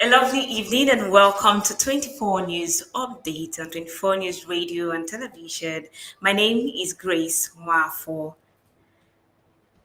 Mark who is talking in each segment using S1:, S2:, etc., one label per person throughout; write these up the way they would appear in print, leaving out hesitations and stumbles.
S1: A lovely evening and welcome to 24 News Update on 24 News Radio and Television. My name is Grace Mwafo.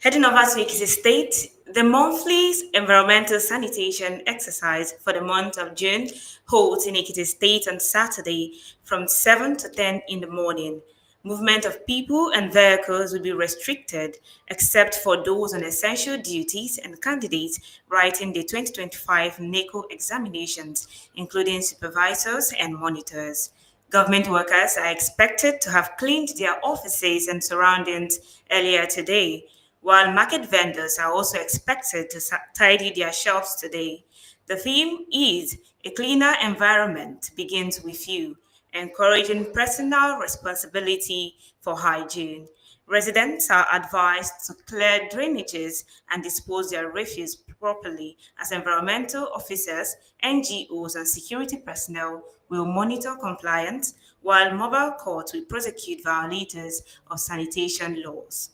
S1: Heading over to Ekiti State, the monthly environmental sanitation exercise for the month of June holds in Ekiti State on Saturday from 7 to 10 in the morning. Movement of people and vehicles will be restricted except for those on essential duties and candidates writing the 2025 NACO examinations, including supervisors and monitors. Government workers are expected to have cleaned their offices and surroundings earlier today, while market vendors are also expected to tidy their shops today. The theme is A Cleaner Environment Begins With You, encouraging personal responsibility for hygiene. Residents are advised to clear drainages and dispose their refuse properly as environmental officers, NGOs, and security personnel will monitor compliance, while mobile courts will prosecute violators of sanitation laws.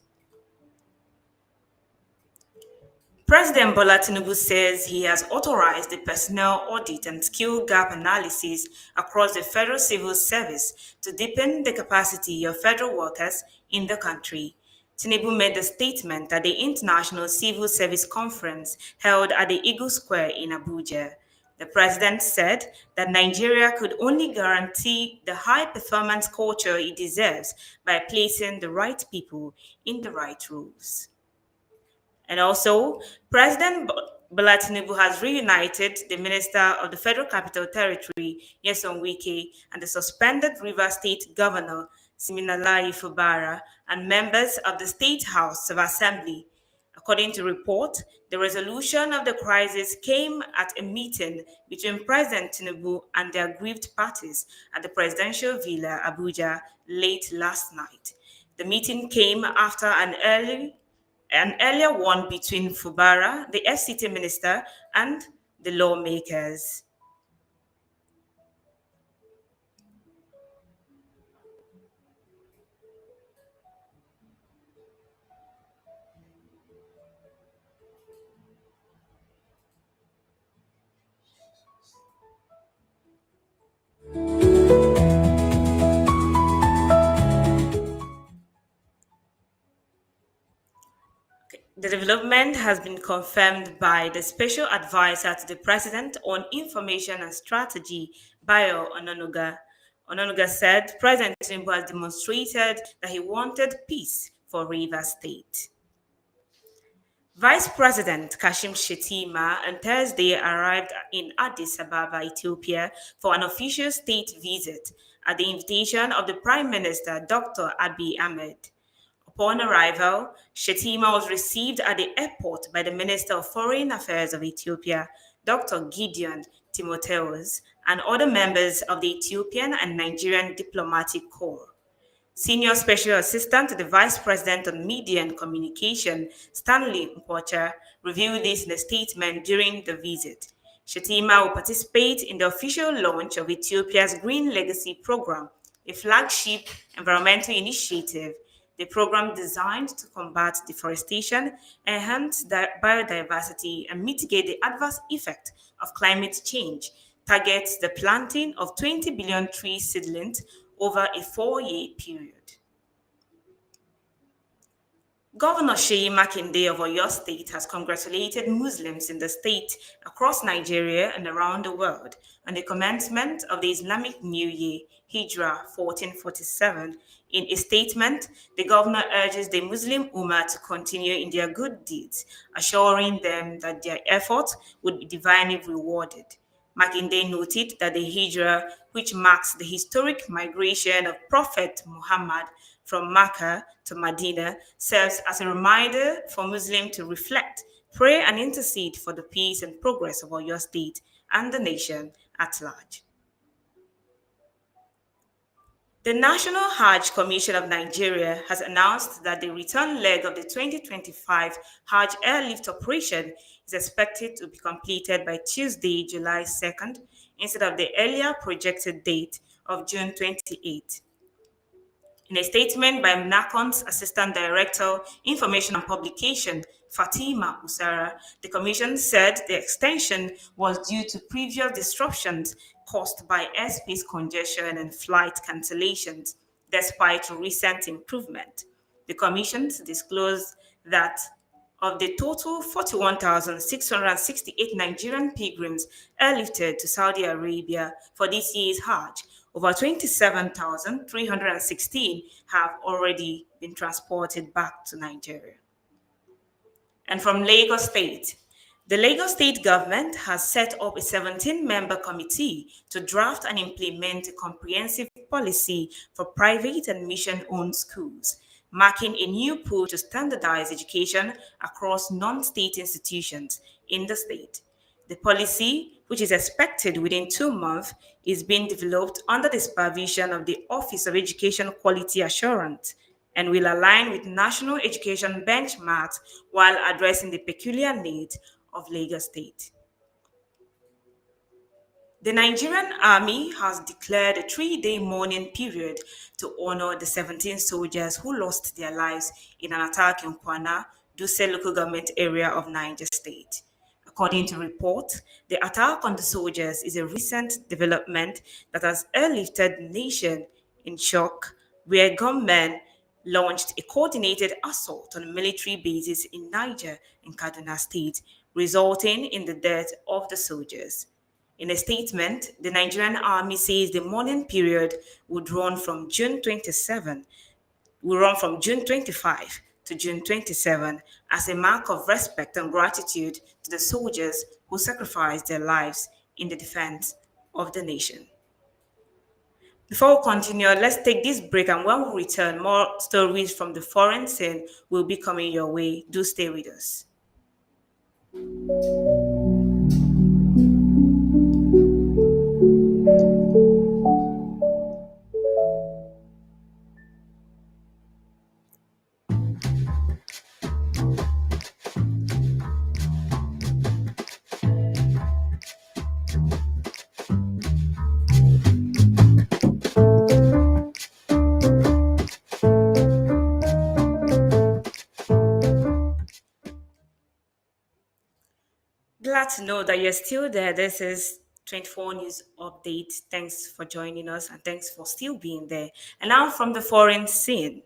S1: President Bola Tinubu says he has authorized the personnel audit and skill gap analysis across the federal civil service to deepen the capacity of federal workers in the country. Tinubu made the statement at the International Civil Service Conference held at the Eagle Square in Abuja. The president said that Nigeria could only guarantee the high performance culture it deserves by placing the right people in the right roles. And also, President Bola Tinubu has reunited the Minister of the Federal Capital Territory, Nyesom Wike, and the suspended Rivers State Governor, Siminalayi Fubara, and members of the State House of Assembly. According to report, the resolution of the crisis came at a meeting between President Tinubu and the aggrieved parties at the presidential villa, Abuja, late last night. The meeting came after an earlier one between Fubara, the FCT minister, and the lawmakers. The development has been confirmed by the Special Advisor to the President on Information and Strategy, Bayo Ononuga. Ononuga said President Tinubu has demonstrated that he wanted peace for Rivers State. Vice President Kashim Shettima on Thursday arrived in Addis Ababa, Ethiopia, for an official state visit at the invitation of the Prime Minister Dr. Abiy Ahmed. Upon arrival, Shettima was received at the airport by the Minister of Foreign Affairs of Ethiopia, Dr. Gideon Timotheus, and other members of the Ethiopian and Nigerian diplomatic corps. Senior Special Assistant to the Vice President on Media and Communication, Stanley Mpocha, revealed this in a statement during the visit. Shettima will participate in the official launch of Ethiopia's Green Legacy Program, a flagship environmental initiative. The program designed to combat deforestation, enhance biodiversity, and mitigate the adverse effect of climate change targets the planting of 20 billion tree seedlings over a 4-year period. Governor Sheyi Makinde of Oyo State has congratulated Muslims in the state, across Nigeria, and around the world on the commencement of the Islamic New Year, Hijrah 1447. In a statement, the governor urges the Muslim Ummah to continue in their good deeds, assuring them that their efforts would be divinely rewarded. Makinde noted that the Hijrah, which marks the historic migration of Prophet Muhammad from Mecca to Medina, serves as a reminder for Muslims to reflect, pray, and intercede for the peace and progress of your state and the nation at large. The National Hajj Commission of Nigeria has announced that the return leg of the 2025 Hajj airlift operation is expected to be completed by Tuesday, July 2nd, instead of the earlier projected date of June 28th. In a statement by NACON's Assistant Director, Information and Publication, Fatima Usara, the Commission said the extension was due to previous disruptions caused by airspace congestion and flight cancellations, despite recent improvement. The Commission disclosed that of the total 41,668 Nigerian pilgrims airlifted to Saudi Arabia for this year's Hajj, over 27,316 have already been transported back to Nigeria. And from Lagos State, the Lagos State government has set up a 17-member committee to draft and implement a comprehensive policy for private and mission-owned schools, marking a new push to standardize education across non-state institutions in the state. The policy, which is expected within 2 months, is being developed under the supervision of the Office of Education Quality Assurance and will align with national education benchmarks while addressing the peculiar needs of Lagos State. The Nigerian Army has declared a 3-day mourning period to honor the 17 soldiers who lost their lives in an attack in Kwana, Duse local government area of Niger State. According to reports, the attack on the soldiers is a recent development that has airlifted the nation in shock, where gunmen launched a coordinated assault on military bases in Niger and Kaduna State, resulting in the death of the soldiers. In a statement, the Nigerian Army says the mourning period will run from June 25 to June 27 as a mark of respect and gratitude to the soldiers who sacrificed their lives in the defense of the nation. Before we continue, let's take this break, and when we return, more stories from the foreign scene will be coming your way. Do stay with us. Glad to know that you're still there. This is 24 News Update. Thanks for joining us and thanks for still being there. And now from the foreign scene.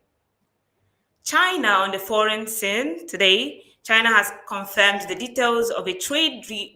S1: China on the foreign scene today. China has confirmed the details of a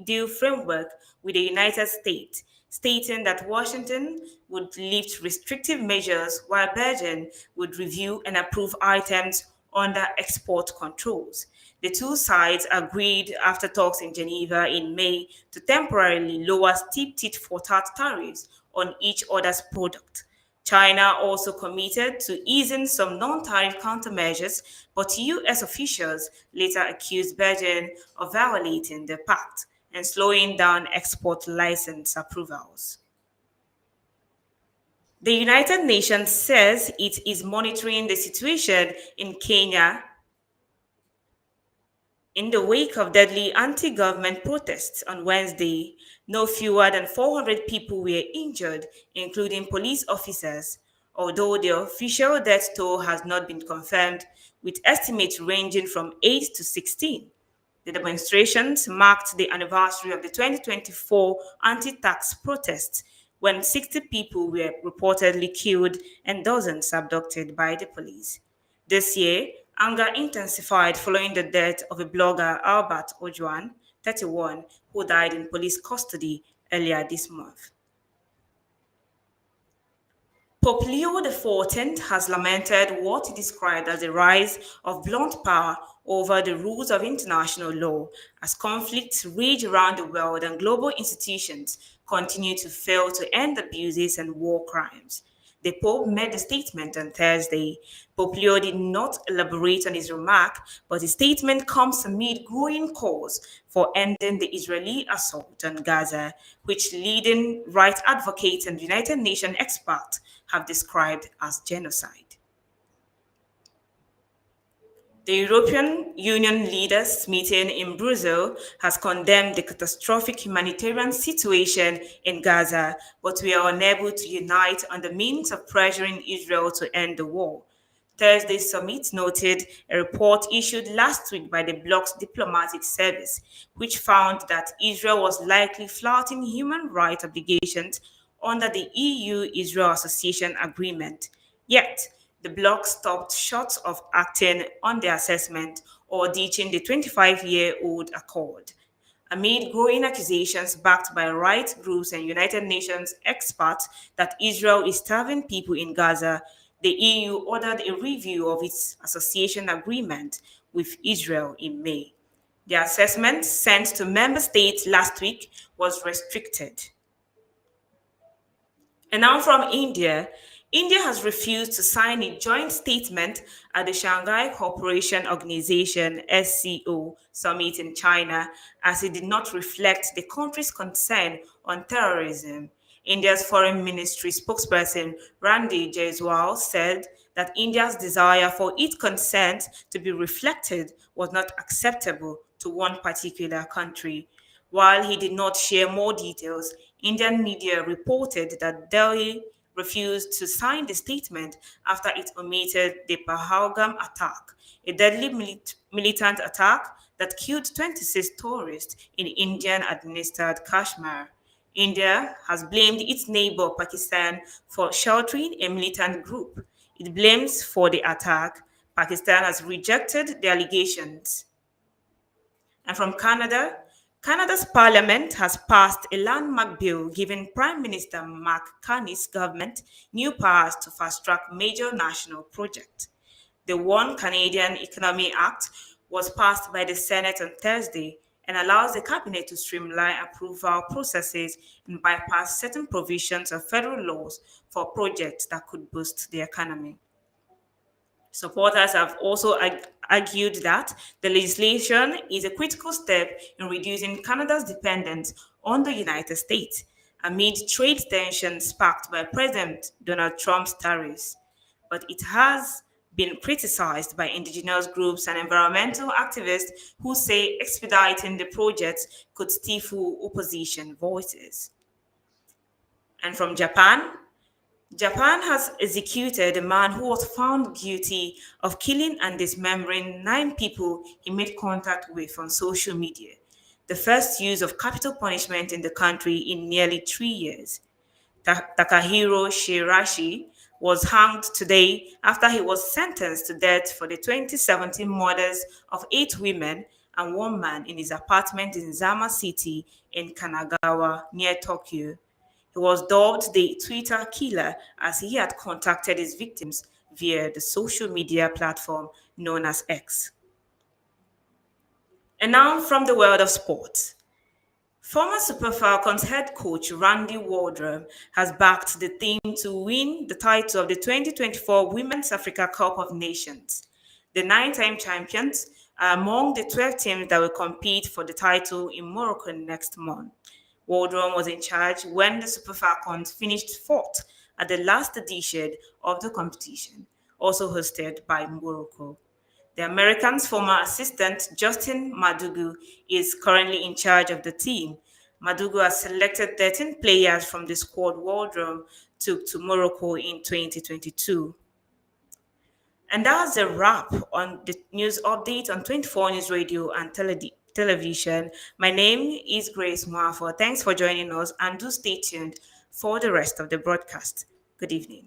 S1: deal framework with the United States, stating that Washington would lift restrictive measures while Beijing would review and approve items under export controls. The two sides agreed after talks in Geneva in May to temporarily lower steep tit for tat tariffs on each other's product. China also committed to easing some non-tariff countermeasures, but US officials later accused Beijing of violating the pact and slowing down export license approvals. The United Nations says it is monitoring the situation in Kenya in the wake of deadly anti-government protests on Wednesday. No fewer than 400 people were injured, including police officers, although the official death toll has not been confirmed, with estimates ranging from 8 to 16. The demonstrations marked the anniversary of the 2024 anti-tax protests, when 60 people were reportedly killed and dozens abducted by the police. This year, anger intensified following the death of a blogger, Albert Ojwang, 31, who died in police custody earlier this month. Pope Leo XIV has lamented what he described as a rise of blunt power over the rules of international law as conflicts rage around the world and global institutions continue to fail to end abuses and war crimes. The Pope made the statement on Thursday. Pope Leo did not elaborate on his remark, but his statement comes amid growing calls for ending the Israeli assault on Gaza, which leading rights advocates and United Nations experts have described as genocide. The European Union leaders meeting in Brussels has condemned the catastrophic humanitarian situation in Gaza, but we are unable to unite on the means of pressuring Israel to end the war. Thursday's summit noted a report issued last week by the bloc's diplomatic service, which found that Israel was likely flouting human rights obligations under the EU Israel Association Agreement. Yet, the bloc stopped short of acting on the assessment or ditching the 25-year-old accord. Amid growing accusations backed by rights groups and United Nations experts that Israel is starving people in Gaza, the EU ordered a review of its association agreement with Israel in May. The assessment sent to member states last week was restricted. And now from India, India has refused to sign a joint statement at the Shanghai Cooperation Organization SCO summit in China as it did not reflect the country's concern on terrorism. India's foreign ministry spokesperson Randy Jaiswal said that India's desire for its consent to be reflected was not acceptable to one particular country. While he did not share more details, Indian media reported that Delhi refused to sign the statement after it omitted the Pahalgam attack, a deadly militant attack that killed 26 tourists in Indian administered Kashmir. India has blamed its neighbor Pakistan for sheltering a militant group. It blames for the attack. Pakistan has rejected the allegations. And from Canada, Canada's parliament has passed a landmark bill giving Prime Minister Mark Carney's government new powers to fast track major national projects. The One Canadian Economy Act was passed by the Senate on Thursday and allows the cabinet to streamline approval processes and bypass certain provisions of federal laws for projects that could boost the economy. Supporters have also argued that the legislation is a critical step in reducing Canada's dependence on the United States amid trade tensions sparked by President Donald Trump's tariffs. But it has been criticized by indigenous groups and environmental activists who say expediting the project could stifle opposition voices. And from Japan, Japan has executed a man who was found guilty of killing and dismembering 9 people he made contact with on social media, the first use of capital punishment in the country in nearly 3 years. Takahiro Shirashi was hanged today after he was sentenced to death for the 2017 murders of 8 women and 1 man in his apartment in Zama City in Kanagawa near Tokyo. He was dubbed the Twitter killer as he had contacted his victims via the social media platform known as X. And now from the world of sports. Former Super Falcons head coach Randy Waldrum has backed the team to win the title of the 2024 Women's Africa Cup of Nations. The 9 time champions are among the 12 teams that will compete for the title in Morocco next month. Waldron was in charge when the Super Falcons finished fourth at the last edition of the competition, also hosted by Morocco. The Americans' former assistant Justin Madugu is currently in charge of the team. Madugu has selected 13 players from the squad Waldron took to Morocco in 2022. And that's a wrap on the news update on 24 News Radio and television. My name is Grace Mwafo. Thanks for joining us and do stay tuned for the rest of the broadcast. Good evening.